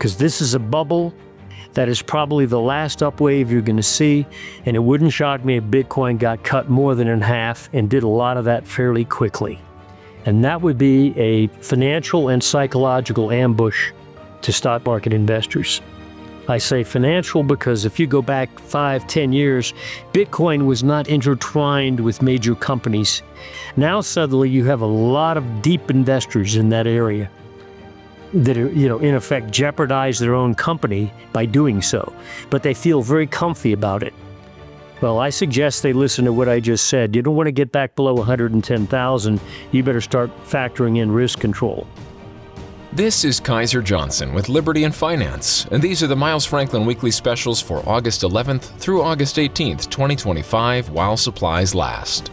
because this is a bubble that is probably the last up wave you're going to see, and it wouldn't shock me if Bitcoin got cut more than in half and did a lot of that fairly quickly. And that would be a financial and psychological ambush to stock market investors. I say financial because if you go back 5-10 years, Bitcoin was not intertwined with major companies. Now suddenly you have a lot of deep investors in that area that are, in effect jeopardize their own company by doing so, but they feel very comfy about it. Well, I suggest they listen to what I just said. You don't want to get back below 110,000. You better start factoring in risk control. This is Kaiser Johnson with Liberty and Finance, and these are the Miles Franklin Weekly Specials for August 11th through August 18th, 2025, while supplies last.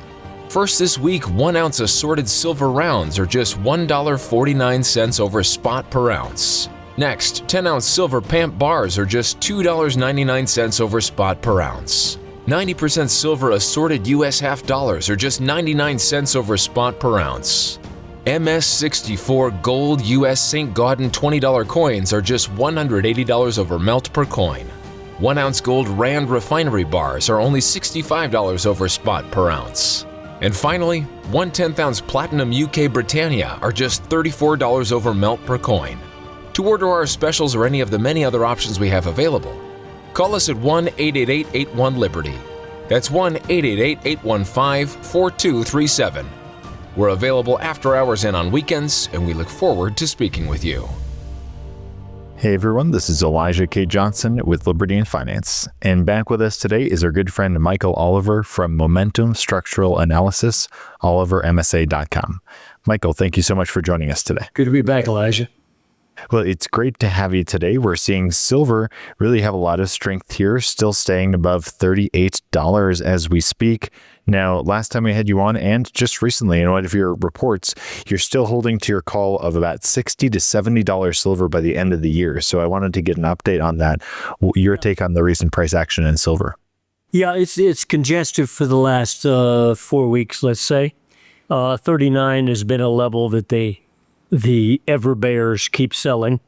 First this week, 1 ounce assorted silver rounds are just $1.49 over spot per ounce. Next, 10-ounce silver pamp bars are just $2.99 over spot per ounce. 90% silver assorted US half dollars are just 99 cents over spot per ounce. MS64 gold US St. Gaudens $20 coins are just $180 over melt per coin. 1 ounce gold Rand refinery bars are only $65 over spot per ounce. And finally, 1 10th-ounce platinum UK Britannia are just $34 over melt per coin. To order our specials or any of the many other options we have available, call us at 1-888-81-LIBERTY. That's 1-888-815-4237. We're available after hours and on weekends, and we look forward to speaking with you. Hey everyone, this is Elijah K. Johnson with Liberty and Finance. And back with us today is our good friend Michael Oliver from Momentum Structural Analysis, olivermsa.com. Michael, thank you so much for joining us today. Good to be back, Elijah. Well, it's great to have you today. We're seeing silver really have a lot of strength here, still staying above $38 as we speak. Now, last time we had you on, and just recently in one of your reports, you're still holding to your call of about $60 to $70 silver by the end of the year. So I wanted to get an update on that. Your take on the recent price action in silver. Yeah, it's congestive for the last 4 weeks, let's say. 39 has been a level that the ever bears keep selling,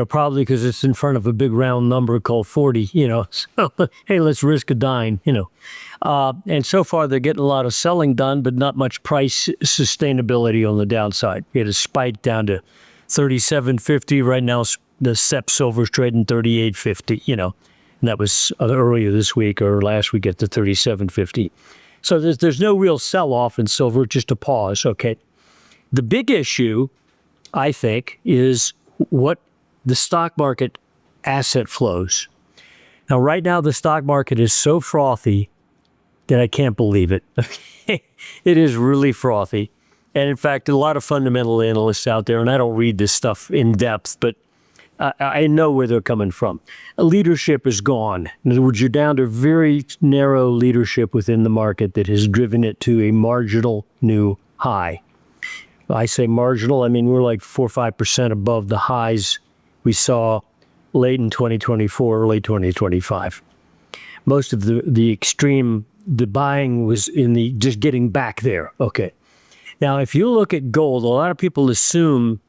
probably because it's in front of a big round number called 40, so hey, let's risk a dime, and so far they're getting a lot of selling done, but not much price sustainability on the downside. It has spiked down to 37.50. Right now, the SEP silver's trading 38.50, and that was earlier this week or last week at the 37.50. So there's no real sell-off in silver, just a pause, okay? The big issue, I think, is what the stock market asset flows. Now, right now, the stock market is so frothy that I can't believe it. It is really frothy. And in fact, a lot of fundamental analysts out there, and I don't read this stuff in depth, but I know where they're coming from. Leadership is gone. In other words, you're down to very narrow leadership within the market that has driven it to a marginal new high. I say marginal, I mean, we're like 4 or 5% above the highs we saw late in 2024, early 2025. Most of the extreme, the buying was in the just getting back there. Okay. Now, if you look at gold, a lot of people assume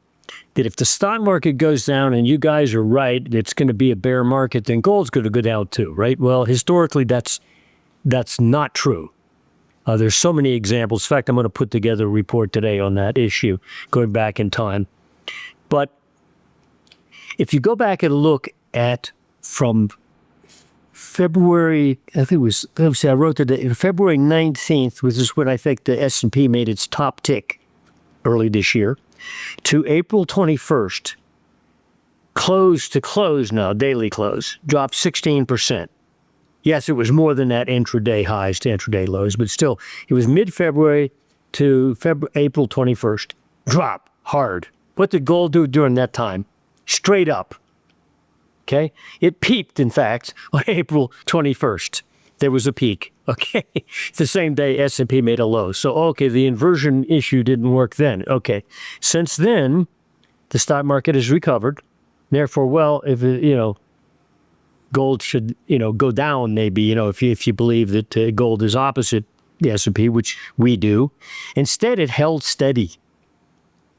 that if the stock market goes down and you guys are right, it's going to be a bear market, then gold's going to go down too, right? Well, historically, that's not true. There's so many examples. In fact, I'm going to put together a report today on that issue, going back in time. But if you go back and look at from February, I think it was, I wrote that February 19th, which is when I think the S&P made its top tick early this year, to April 21st, close to close now, daily close, dropped 16%. Yes, it was more than that intraday highs to intraday lows, but still, it was mid-February to April 21st. Drop hard. What did gold do during that time? Straight up. Okay? It peaked, in fact, on April 21st. There was a peak. Okay? The same day S&P made a low. So, okay, the inversion issue didn't work then. Okay. Since then, the stock market has recovered. Therefore, well, if gold should, go down maybe, if you believe that gold is opposite the S&P, which we do. Instead, it held steady.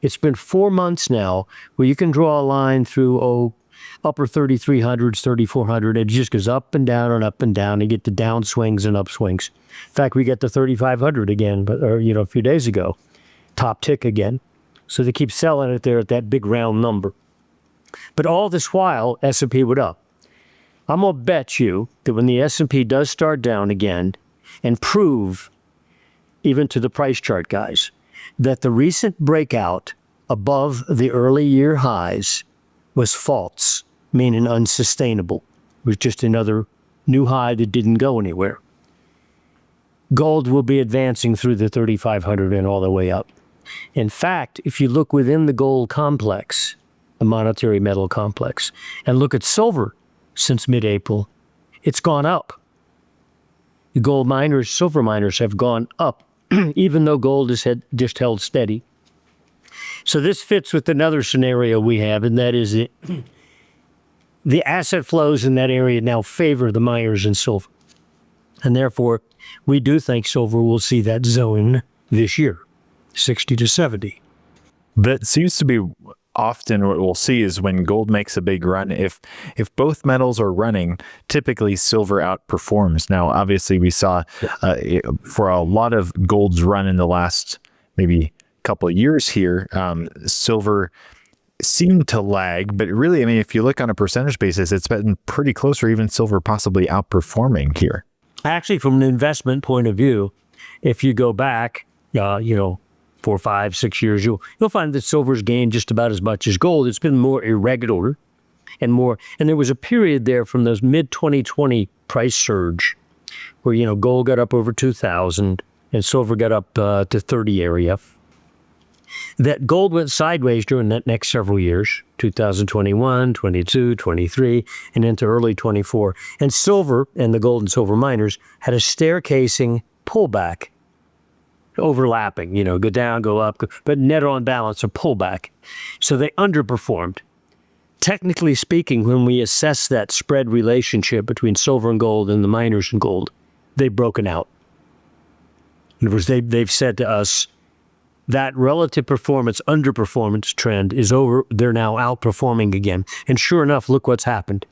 It's been 4 months now where you can draw a line through, upper 3,300s, 3,400. It just goes up and down and up and down. You get the down swings and upswings. In fact, we get the 3,500 again, a few days ago. Top tick again. So they keep selling it there at that big round number. But all this while, S&P went up. I'm going to bet you that when the S&P does start down again and prove, even to the price chart guys, that the recent breakout above the early year highs was false, meaning unsustainable. It was just another new high that didn't go anywhere. Gold will be advancing through the 3,500 and all the way up. In fact, if you look within the gold complex, the monetary metal complex, and look at silver since mid-April, it's gone up. The gold miners, silver miners have gone up, even though gold has just held steady. So this fits with another scenario we have, and that is the asset flows in that area now favor the miners in silver. And therefore, we do think silver will see that zone this year, 60 to 70. That seems to be often what we'll see is when gold makes a big run, if both metals are running, typically silver outperforms. Now, obviously, we saw for a lot of gold's run in the last maybe couple of years here, silver seemed to lag, but really, I mean, if you look on a percentage basis, it's been pretty close, or even silver possibly outperforming here. Actually, from an investment point of view, if you go back, 4, 5, 6 years, you'll find that silver's gained just about as much as gold. It's been more irregular and more. And there was a period there from those mid-2020 price surge where, gold got up over 2,000 and silver got up to 30 area. That gold went sideways during that next several years, 2021, 22, 23, and into early 24. And silver and the gold and silver miners had a staircasing pullback, overlapping, go down, go up, but net on balance, a pullback. So they underperformed. Technically speaking, when we assess that spread relationship between silver and gold and the miners and gold, they've broken out. In other words, they've said to us, that relative underperformance trend is over. They're now outperforming again. And sure enough, look what's happened,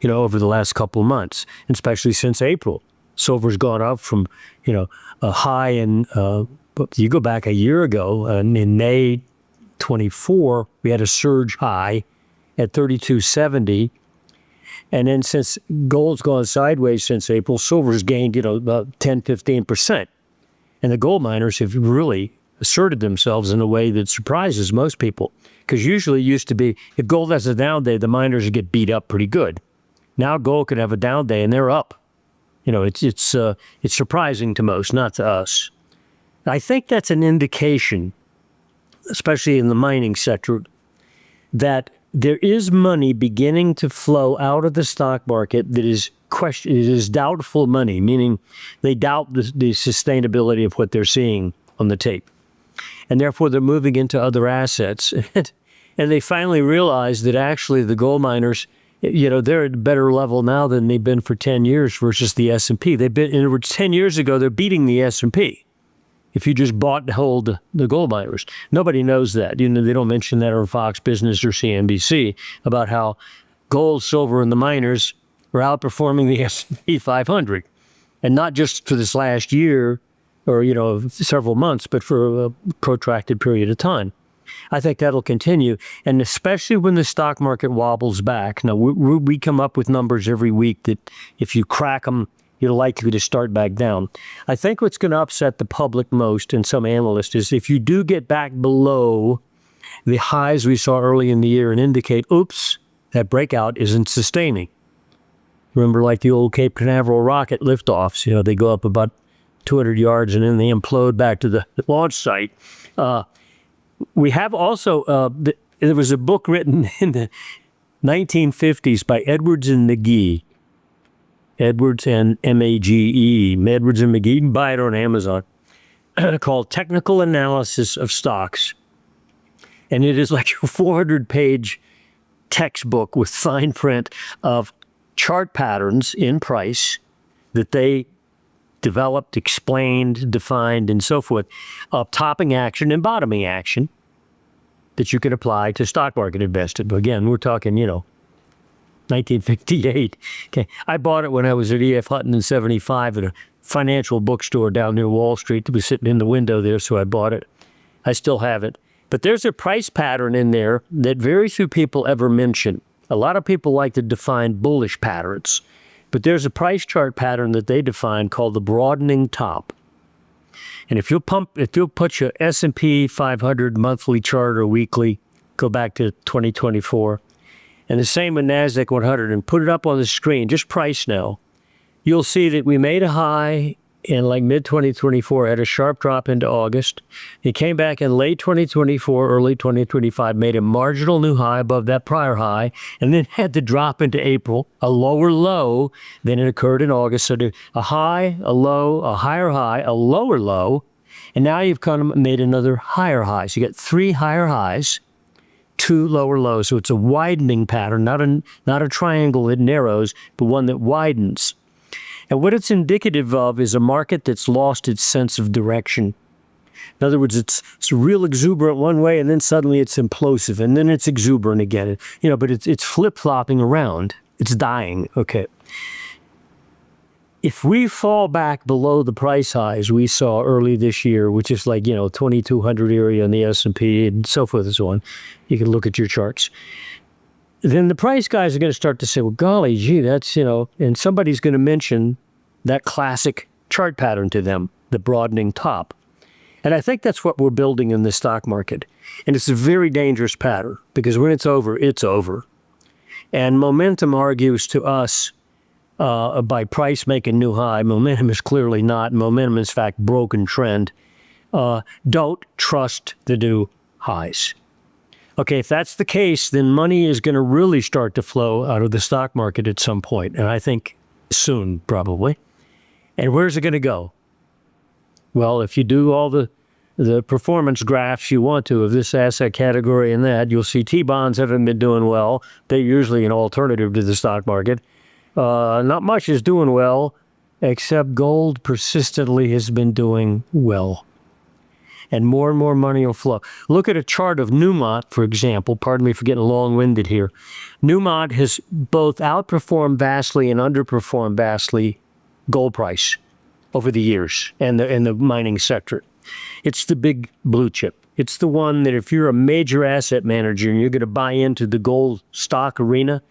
over the last couple of months, especially since April. Silver's gone up from, a high in, you go back a year ago, in May 24, we had a surge high at 32.70. And then since gold's gone sideways since April, silver's gained, about 10, 15%. And the gold miners have really asserted themselves in a way that surprises most people. Because usually it used to be, if gold has a down day, the miners get beat up pretty good. Now gold could have a down day and they're up. It's surprising to most, not to us. I think that's an indication, especially in the mining sector, that there is money beginning to flow out of the stock market that is it is doubtful money, meaning they doubt the sustainability of what they're seeing on the tape. And therefore, they're moving into other assets. And they finally realize that actually the gold miners, they're at a better level now than they've been for 10 years versus the S&P. They've been, in other words, 10 years ago, they're beating the S&P. If you just bought and hold the gold miners. Nobody knows that. They don't mention that on Fox Business or CNBC about how gold, silver, and the miners are outperforming the S&P 500. And not just for this last year or, several months, but for a protracted period of time. I think that'll continue, and especially when the stock market wobbles back. Now, we come up with numbers every week that if you crack them, you're likely to start back down. I think what's going to upset the public most, and some analysts, is if you do get back below the highs we saw early in the year and indicate, oops, that breakout isn't sustaining. Remember, like the old Cape Canaveral rocket liftoffs, they go up about 200 yards and then they implode back to the launch site. We have also, there was a book written in the 1950s by Edwards and McGee. Edwards and M-A-G-E. Edwards and McGee. You can buy it on Amazon. Called Technical Analysis of Stocks. And it is like a 400-page textbook with fine print of chart patterns in price that they developed, explained, defined, and so forth, of topping action and bottoming action that you can apply to stock market investing. But again, we're talking, 1958. Okay, I bought it when I was at E.F. Hutton in 75 at a financial bookstore down near Wall Street. It was sitting in the window there, so I bought it. I still have it. But there's a price pattern in there that very few people ever mention. A lot of people like to define bullish patterns, but there's a price chart pattern that they define called the broadening top. And if you'll put your S&P 500 monthly chart or weekly, go back to 2024, and the same with Nasdaq 100, and put it up on the screen, just price now, you'll see that we made a high in like mid-2024, had a sharp drop into August. It came back in late 2024, early 2025, made a marginal new high above that prior high, and then had to drop into April, a lower low than it occurred in August. So a high, a low, a higher high, a lower low, and now you've kind of made another higher high. So you get 3 higher highs, 2 lower lows. So it's a widening pattern, not a triangle that narrows, but one that widens. And what it's indicative of is a market that's lost its sense of direction. In other words, it's real exuberant one way, and then suddenly it's implosive, and then it's exuberant again. But it's flip-flopping around. It's dying. Okay. If we fall back below the price highs we saw early this year, which is like, 2,200 area in the S&P and so forth and so on, you can look at your charts. Then the price guys are going to start to say, well, golly gee, that's, and somebody's going to mention that classic chart pattern to them, the broadening top. And I think that's what we're building in the stock market. And it's a very dangerous pattern because when it's over, it's over. And momentum argues to us by price making new high. Momentum is clearly not. Momentum is, in fact, broken trend. Don't trust the new highs. Okay, if that's the case, then money is going to really start to flow out of the stock market at some point, and I think soon, probably. And where's it going to go? Well, if you do all the performance graphs you want to of this asset category and that, you'll see T-bonds haven't been doing well. They're usually an alternative to the stock market. Not much is doing well, except gold persistently has been doing well. And more money will flow. Look at a chart of Newmont, for example. Pardon me for getting long-winded here. Newmont has both outperformed vastly and underperformed vastly gold price over the years and the mining sector. It's the big blue chip. It's the one that if you're a major asset manager and you're going to buy into the gold stock arena,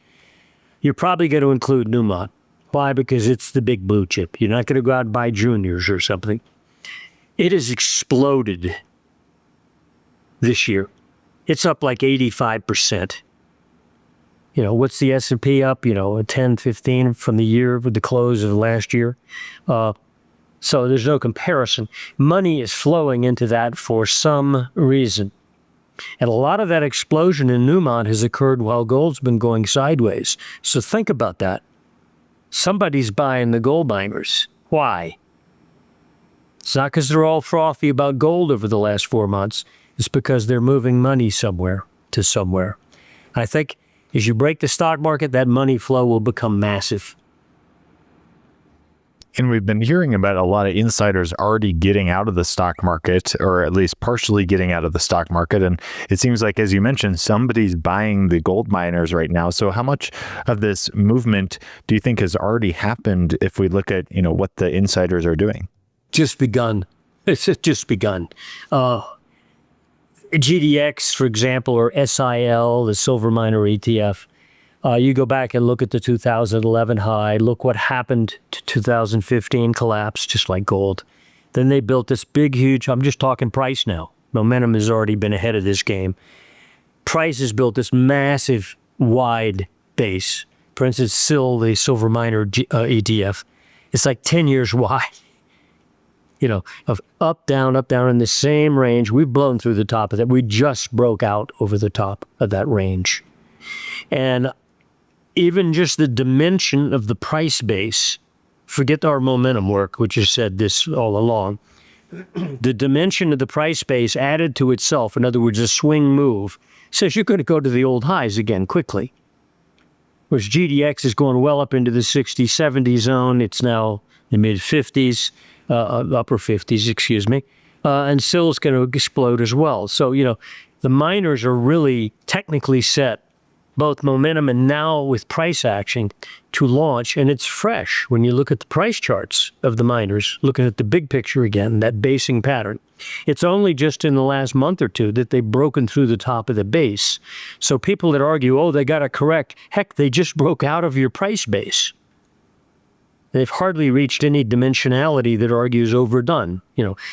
you're probably going to include Newmont. Why? Because it's the big blue chip. You're not going to go out and buy juniors or something. It has exploded this year. It's up like 85%. What's the S&P up? 10, 15 from the year with the close of last year. So there's no comparison. Money is flowing into that for some reason. And a lot of that explosion in Newmont has occurred while gold's been going sideways. So think about that. Somebody's buying the gold miners. Why? It's not because they're all frothy about gold over the last 4 months. It's because they're moving money somewhere to somewhere. I think as you break the stock market, that money flow will become massive. And we've been hearing about a lot of insiders already getting out of the stock market, or at least partially getting out of the stock market. And it seems like, as you mentioned, somebody's buying the gold miners right now. So how much of this movement do you think has already happened if we look at, what the insiders are doing? Just begun. It's just begun. GDX, for example, or SIL, the silver miner ETF, you go back and look at the 2011 high, look what happened to 2015 collapse, just like gold. Then they built this big, huge, I'm just talking price now. Momentum has already been ahead of this game. Price has built this massive, wide base. For instance, SIL, the silver miner ETF, it's like 10 years wide. Of up, down in the same range. We've blown through the top of that. We just broke out over the top of that range. And even just the dimension of the price base, forget our momentum work, which has said this all along, the dimension of the price base added to itself, in other words, a swing move, says you're going to go to the old highs again quickly. Whereas GDX is going well up into the 60, 70 zone. It's now the mid-50s. Upper 50s, excuse me, and SIL is going to explode as well. So, the miners are really technically set both momentum and now with price action to launch. And it's fresh when you look at the price charts of the miners, looking at the big picture again, that basing pattern. It's only just in the last month or two that they've broken through the top of the base. So people that argue, oh, they got to correct, heck, they just broke out of your price base. They've hardly reached any dimensionality that argues overdone,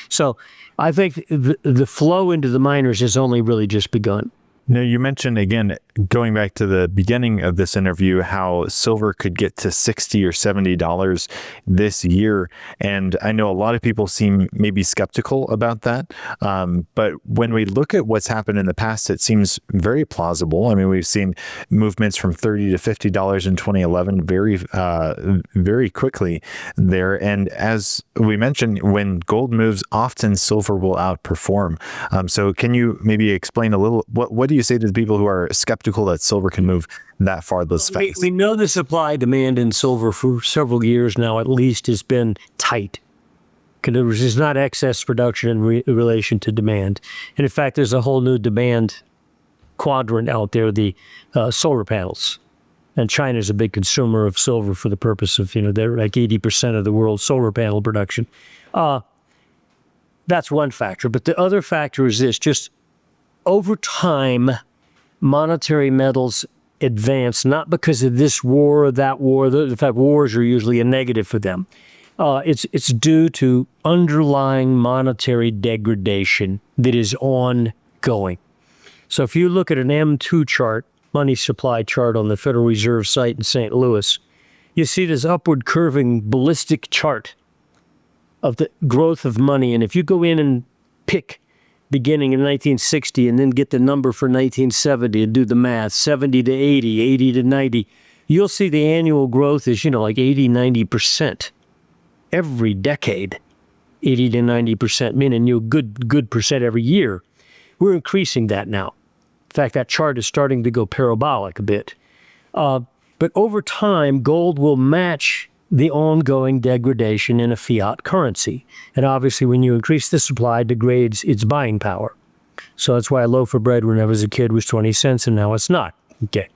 So I think the flow into the miners has only really just begun. Now, you mentioned, again, going back to the beginning of this interview, how silver could get to $60 or $70 this year. And I know a lot of people seem maybe skeptical about that. But when we look at what's happened in the past, it seems very plausible. I mean, we've seen movements from $30 to $50 in 2011 very quickly there. And as we mentioned, when gold moves, often silver will outperform. So can you maybe explain a little, what do you say to the people who are skeptical that silver can move that far this fast? We know the supply demand in silver for several years now, at least, has been tight. There's not excess production in relation to demand. And in fact, there's a whole new demand quadrant out there, the solar panels. And China is a big consumer of silver for the purpose of, they're like 80% of the world's solar panel production. That's one factor. But the other factor is this, just over time, monetary metals advance, not because of this war or that war. In fact, wars are usually a negative for them. It's due to underlying monetary degradation that is ongoing. So if you look at an M2 chart, money supply chart on the Federal Reserve site in St. Louis, you see this upward curving ballistic chart of the growth of money. And if you go in and pick beginning in 1960 and then get the number for 1970 and do the math, 70 to 80, 80 to 90, you'll see the annual growth is, like 80, 90%. Every decade, 80 to 90%, meaning good percent every year. We're increasing that now. In fact, that chart is starting to go parabolic a bit. But over time, gold will match the ongoing degradation in a fiat currency. And obviously, when you increase the supply, it degrades its buying power. So that's why a loaf of bread when I was a kid was 20 cents and now it's not. Okay.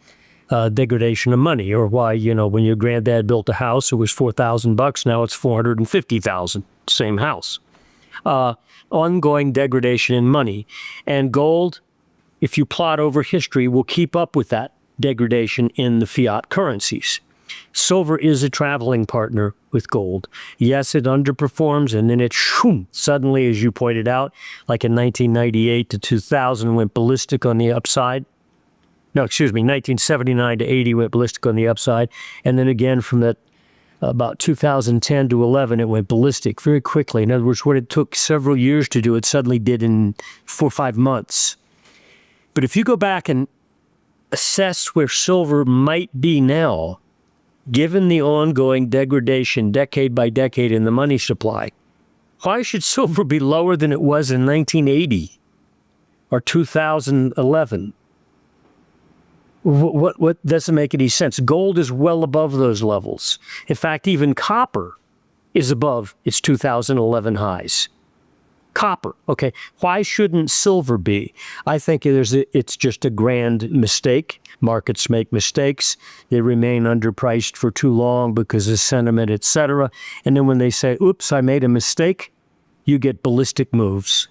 Degradation of money, or why, when your granddad built a house, it was $4,000, now it's $450,000, same house. Ongoing degradation in money. And gold, if you plot over history, will keep up with that degradation in the fiat currencies. Silver is a traveling partner with gold. Yes, it underperforms, and then it suddenly, as you pointed out, like in 1998 to 2000, went ballistic on the upside. 1979 to 80 went ballistic on the upside. And then again from that about 2010 to 11, it went ballistic very quickly. In other words, what it took several years to do, it suddenly did in 4 or 5 months. But if you go back and assess where silver might be now, given the ongoing degradation decade by decade in the money supply, why should silver be lower than it was in 1980 or 2011? What doesn't make any sense? Gold is well above those levels. In fact, even copper is above its 2011 highs. Copper, okay. Why shouldn't silver be? I think it's just a grand mistake. Markets make mistakes. They remain underpriced for too long because of sentiment, etc. And then when they say, oops, I made a mistake, you get ballistic moves.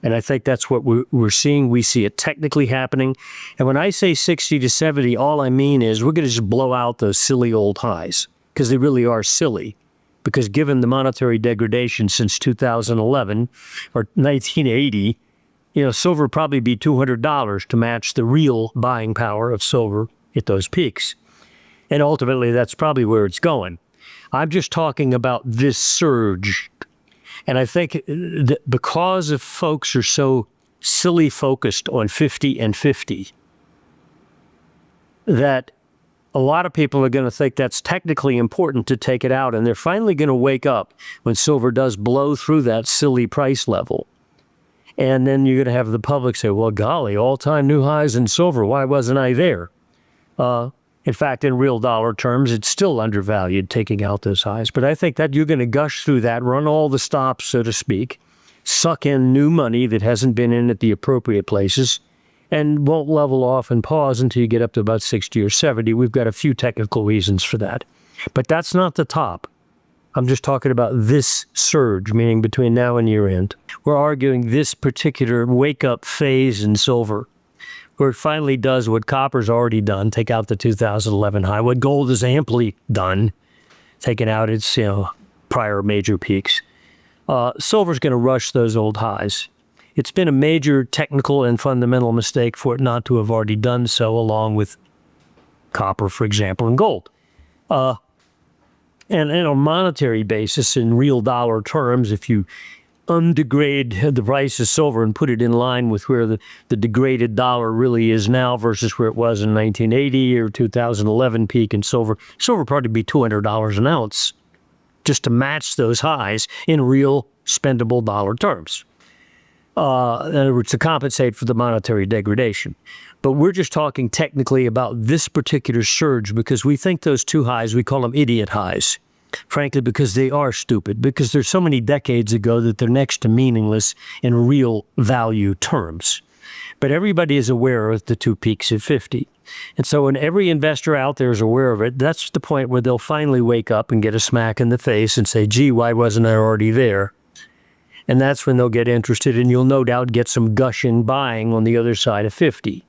And I think that's what we're seeing. We see it technically happening. And when I say 60 to 70, all I mean is we're going to just blow out those silly old highs, because they really are silly. Because given the monetary degradation since 2011 or 1980, silver would probably be $200 to match the real buying power of silver at those peaks. And ultimately, that's probably where it's going. I'm just talking about this surge. And I think that because of folks are so silly focused on 50 and 50, that a lot of people are going to think that's technically important to take it out. And they're finally going to wake up when silver does blow through that silly price level. And then you're going to have the public say, well, golly, all-time new highs in silver. Why wasn't I there? In fact, in real dollar terms, it's still undervalued taking out those highs. But I think that you're going to gush through that, run all the stops, so to speak, suck in new money that hasn't been in at the appropriate places, and won't level off and pause until you get up to about 60 or 70. We've got a few technical reasons for that. But that's not the top. I'm just talking about this surge, meaning between now and year end. We're arguing this particular wake-up phase in silver, where it finally does what copper's already done, take out the 2011 high, what gold has amply done, taking out its prior major peaks. Silver's going to rush those old highs. It's been a major technical and fundamental mistake for it not to have already done so, along with copper, for example, and gold. And on a monetary basis, in real dollar terms, if you undegrade the price of silver and put it in line with where the degraded dollar really is now versus where it was in 1980 or 2011 peak in silver probably be $200 an ounce just to match those highs in real spendable dollar terms. In other words, to compensate for the monetary degradation. But we're just talking technically about this particular surge because we think those two highs, we call them idiot highs. Frankly, because they are stupid, because they're so many decades ago that they're next to meaningless in real value terms. But everybody is aware of the two peaks at 50. And so when every investor out there is aware of it, that's the point where they'll finally wake up and get a smack in the face and say, gee, why wasn't I already there? And that's when they'll get interested, and you'll no doubt get some gushing buying on the other side of 50.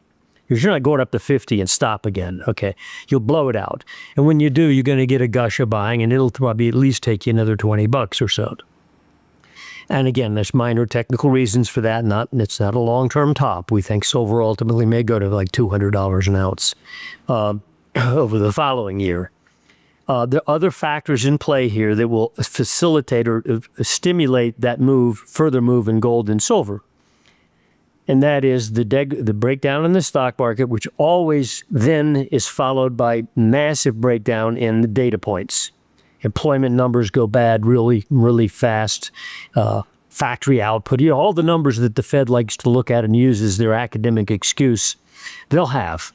You're not going up to 50 and stop again, okay? You'll blow it out. And when you do, you're going to get a gush of buying, and it'll probably at least take you another $20 or so. And again, there's minor technical reasons for that. It's not a long-term top. We think silver ultimately may go to like $200 an ounce over the following year. There are other factors in play here that will facilitate or stimulate that further move in gold and silver. And that is the breakdown in the stock market, which always then is followed by massive breakdown in the data points. Employment numbers go bad really, really fast. Factory output, all the numbers that the Fed likes to look at and use as their academic excuse, they'll have.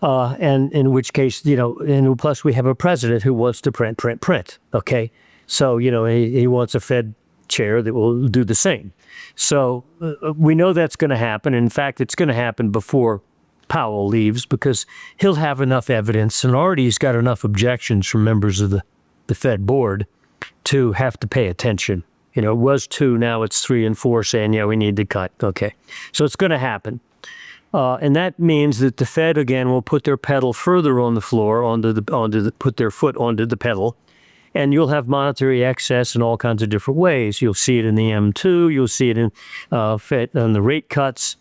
And in which case, and plus we have a president who wants to print. Okay. So, he wants a Fed chair that will do the same. So we know that's going to happen. In fact, it's going to happen before Powell leaves because he'll have enough evidence, and already he's got enough objections from members of the Fed board to have to pay attention. It was 2, now it's 3 and 4 saying, yeah, we need to cut. Okay. So it's going to happen. And that means that the Fed, again, will put their pedal further on the floor, put their foot onto the pedal, and you'll have monetary excess in all kinds of different ways. You'll see it in the M2, you'll see it in Fed on the rate cuts,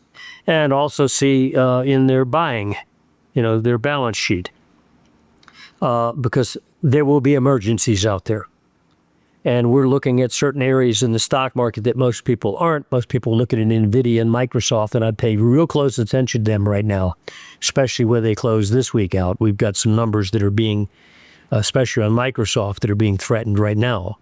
and also see in their buying, their balance sheet, because there will be emergencies out there. And we're looking at certain areas in the stock market that most people aren't. Most people look at NVIDIA and Microsoft, and I'd pay real close attention to them right now, especially where they close this week out. We've got some numbers that are being, especially on Microsoft, that are being threatened right now.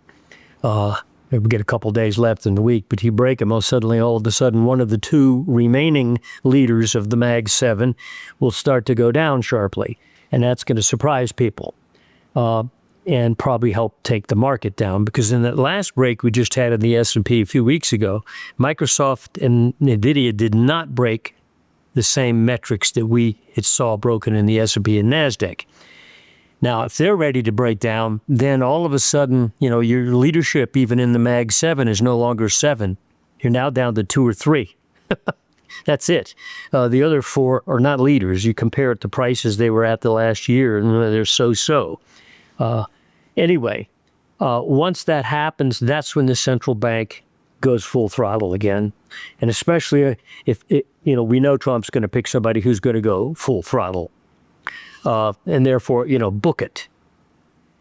We get a couple days left in the week, but you break them, all of a sudden, one of the 2 remaining leaders of the Mag 7 will start to go down sharply, and that's going to surprise people. And probably help take the market down, because in that last break we just had in the S&P a few weeks ago, Microsoft and NVIDIA did not break the same metrics that we saw broken in the S&P and Nasdaq. Now, if they're ready to break down, then all of a sudden, your leadership, even in the Mag 7, is no longer 7. You're now down to 2 or 3. That's it. The other 4 are not leaders. You compare it to prices they were at the last year, and they're so-so. Anyway, once that happens, that's when the central bank goes full throttle again. And especially if we know Trump's going to pick somebody who's going to go full throttle. And therefore, book it.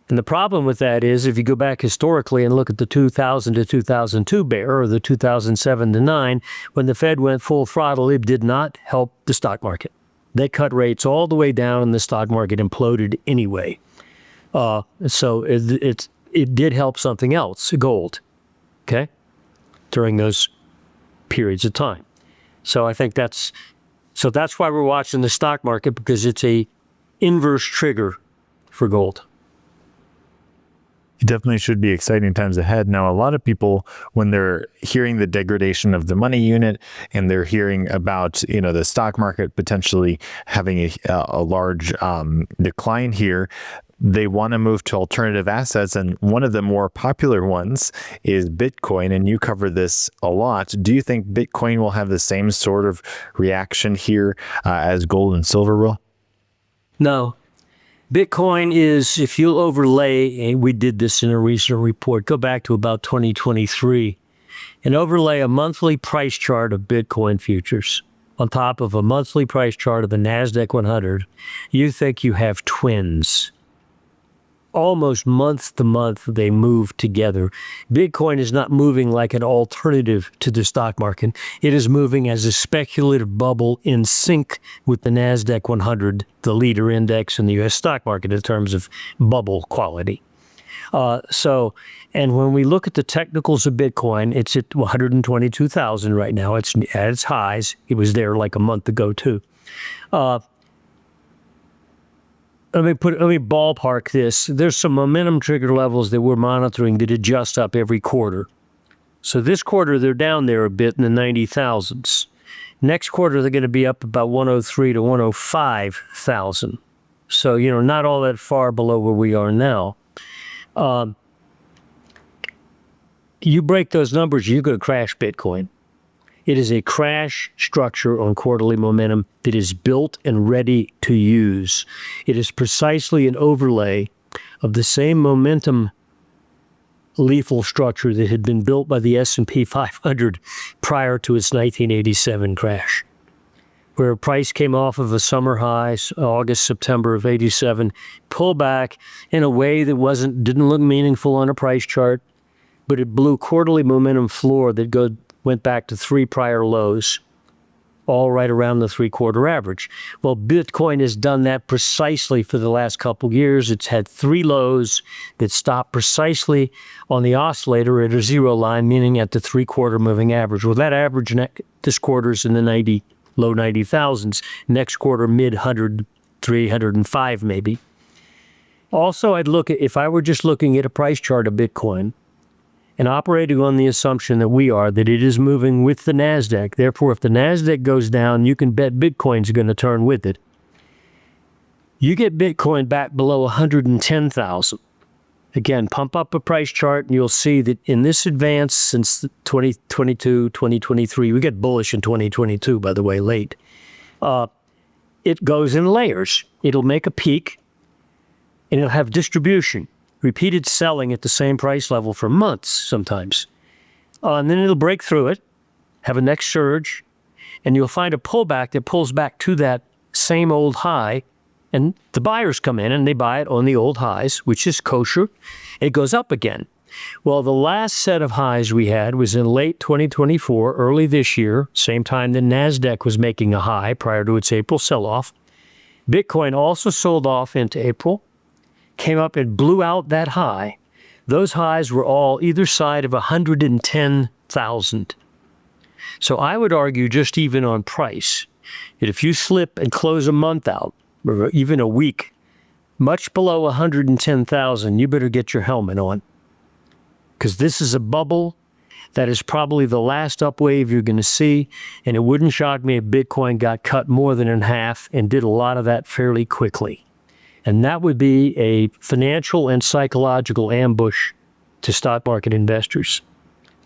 And the problem with that is if you go back historically and look at the 2000 to 2002 bear or the 2007 to 9, when the Fed went full throttle, it did not help the stock market. They cut rates all the way down and the stock market imploded anyway. So it did help something else, gold, okay, during those periods of time. So I think that's why we're watching the stock market, because it's a inverse trigger for gold. It definitely should be exciting times ahead. Now, a lot of people, when they're hearing the degradation of the money unit and they're hearing about, the stock market potentially having a large decline here, they want to move to alternative assets. And one of the more popular ones is Bitcoin. And you cover this a lot. Do you think Bitcoin will have the same sort of reaction here as gold and silver will? No. Bitcoin is, if you'll overlay, and we did this in a recent report, go back to about 2023, and overlay a monthly price chart of Bitcoin futures on top of a monthly price chart of the Nasdaq 100, you think you have twins. Almost month to month, they move together. Bitcoin is not moving like an alternative to the stock market. It is moving as a speculative bubble in sync with the Nasdaq 100, the leader index in the U.S. stock market in terms of bubble quality. And when we look at the technicals of Bitcoin, it's at 122,000 right now. It's at its highs. It was there like a month ago too. Let me ballpark this. There's some momentum trigger levels that we're monitoring that adjust up every quarter. So this quarter, they're down there a bit in the 90,000s. Next quarter, they're going to be up about 103 to 105,000. So, not all that far below where we are now. You break those numbers, you're going to crash Bitcoin. It is a crash structure on quarterly momentum that is built and ready to use. It is precisely an overlay of the same momentum lethal structure that had been built by the S&P 500 prior to its 1987 crash, where price came off of a summer high, August, September of 87, pulled back in a way that didn't look meaningful on a price chart, but it blew quarterly momentum floor that went back to 3 prior lows, all right around the 3-quarter average. Well, Bitcoin has done that precisely for the last couple years. It's had 3 lows that stopped precisely on the oscillator at a zero line, meaning at the 3-quarter moving average. Well, that average this quarter is in the low 90,000s. Next quarter, mid-100, 305 maybe. Also, if I were just looking at a price chart of Bitcoin, and operating on the assumption that it is moving with the Nasdaq. Therefore, if the Nasdaq goes down, you can bet Bitcoin's going to turn with it. You get Bitcoin back below 110,000. Again, pump up a price chart and you'll see that in this advance since 2022, 2023, we get bullish in 2022, by the way, late. It goes in layers. It'll make a peak and it'll have distribution. Repeated selling at the same price level for months sometimes. And then it'll break through it, have a next surge, and you'll find a pullback that pulls back to that same old high, and the buyers come in and they buy it on the old highs, which is kosher. It goes up again. Well, the last set of highs we had was in late 2024, early this year, same time the Nasdaq was making a high prior to its April sell-off. Bitcoin also sold off into April, came up and blew out that high. Those highs were all either side of 110,000. So I would argue just even on price, that if you slip and close a month out, or even a week, much below 110,000, you better get your helmet on. Because this is a bubble that is probably the last upwave you're going to see, and it wouldn't shock me if Bitcoin got cut more than in half and did a lot of that fairly quickly. And that would be a financial and psychological ambush to stock market investors.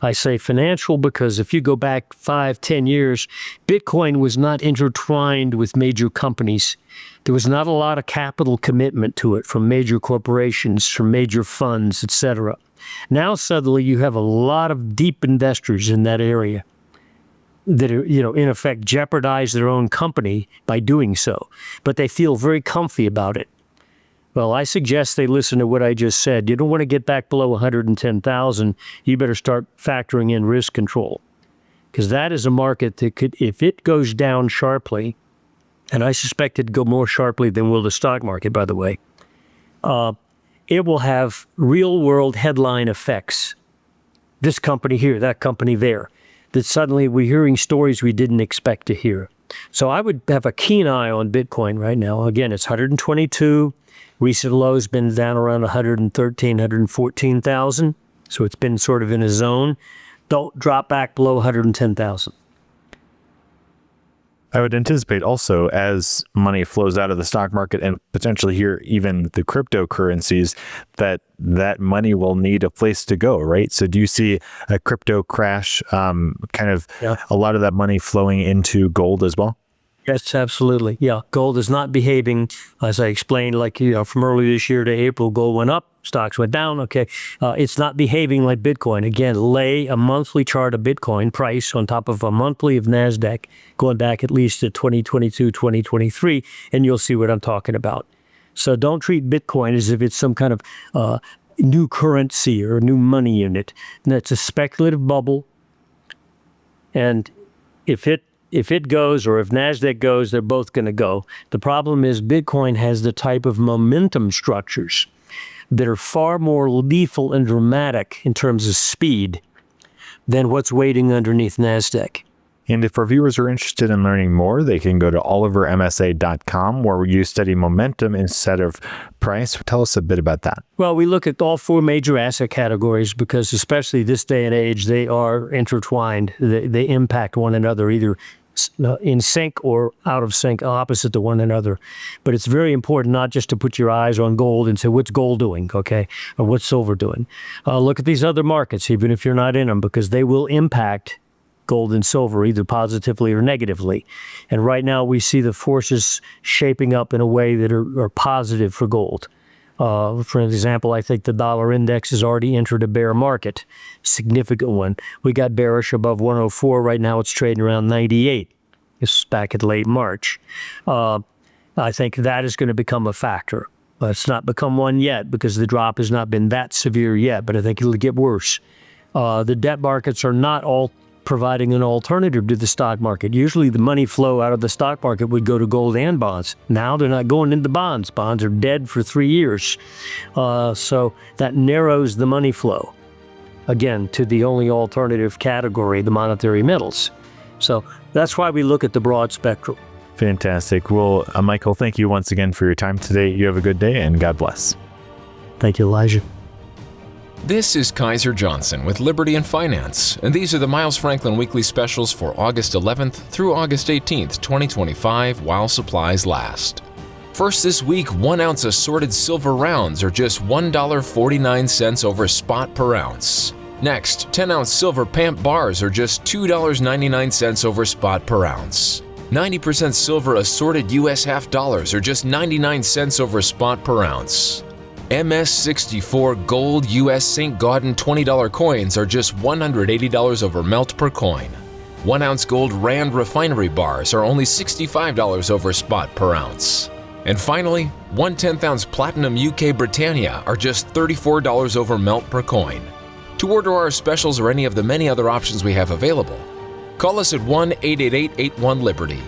I say financial because if you go back 5-10 years, Bitcoin was not intertwined with major companies. There was not a lot of capital commitment to it from major corporations, from major funds, etc. Now suddenly you have a lot of deep investors in that area that are, in effect jeopardize their own company by doing so, but they feel very comfy about it. Well, I suggest they listen to what I just said. You don't want to get back below 110,000. You better start factoring in risk control, because that is a market that could, if it goes down sharply, and I suspect it'd go more sharply than will the stock market, by the way, it will have real-world headline effects. This company here, that company there, that suddenly we're hearing stories we didn't expect to hear. So I would have a keen eye on Bitcoin right now. Again, it's 122. Recent lows been down around 113, 114,000. So it's been sort of in a zone. Don't drop back below 110,000. I would anticipate also as money flows out of the stock market and potentially here even the cryptocurrencies that money will need a place to go, right? So do you see a crypto crash, a lot of that money flowing into gold as well? Yes, absolutely. Yeah, gold is not behaving, as I explained, like, from early this year to April, gold went up, stocks went down. Okay, it's not behaving like Bitcoin. Again, lay a monthly chart of Bitcoin price on top of a monthly of Nasdaq, going back at least to 2022, 2023, and you'll see what I'm talking about. So don't treat Bitcoin as if it's some kind of new currency or new money unit. That's a speculative bubble, and if it goes or if Nasdaq goes, they're both going to go. The problem is Bitcoin has the type of momentum structures that are far more lethal and dramatic in terms of speed than what's waiting underneath Nasdaq. And if our viewers are interested in learning more, they can go to olivermsa.com where you study momentum instead of price. Tell us a bit about that. Well, we look at all four major asset categories because especially this day and age, they are intertwined. They impact one another, either in sync or out of sync, opposite to one another. But it's very important not just to put your eyes on gold and say, what's gold doing, okay, or what's silver doing? Look at these other markets, even if you're not in them, because they will impact gold and silver either positively or negatively. And right now we see the forces shaping up in a way that are positive for gold. For example, I think the dollar index has already entered a bear market, significant one. We got bearish above 104. Right now it's trading around 98. This is back in late March. I think that is going to become a factor. It's not become one yet because the drop has not been that severe yet, but I think it'll get worse. The debt markets are not all providing an alternative to the stock market. Usually the money flow out of the stock market would go to gold and bonds. Now they're not going into bonds. Bonds are dead for 3 years. So that narrows the money flow, again, to the only alternative category, the monetary metals. So that's why we look at the broad spectrum. Fantastic. Well, Michael, thank you once again for your time today. You have a good day and God bless. Thank you, Elijah. This is Kaiser Johnson with Liberty and Finance, and these are the Miles Franklin Weekly Specials for August 11th through August 18th, 2025, while supplies last. First this week, 1 ounce assorted silver rounds are just $1.49 over spot per ounce. Next, 10-ounce silver pamp bars are just $2.99 over spot per ounce. 90% silver assorted US half dollars are just 99 cents over spot per ounce. MS64 gold US St. Gaudens $20 coins are just $180 over melt per coin. 1 ounce gold Rand refinery bars are only $65 over spot per ounce. And finally, 1 10th-ounce platinum UK Britannia are just $34 over melt per coin. To order our specials or any of the many other options we have available, call us at 1-888-81-LIBERTY.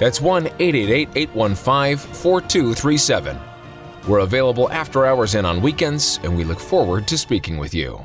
That's 1-888-815-4237. We're available after hours and on weekends, and we look forward to speaking with you.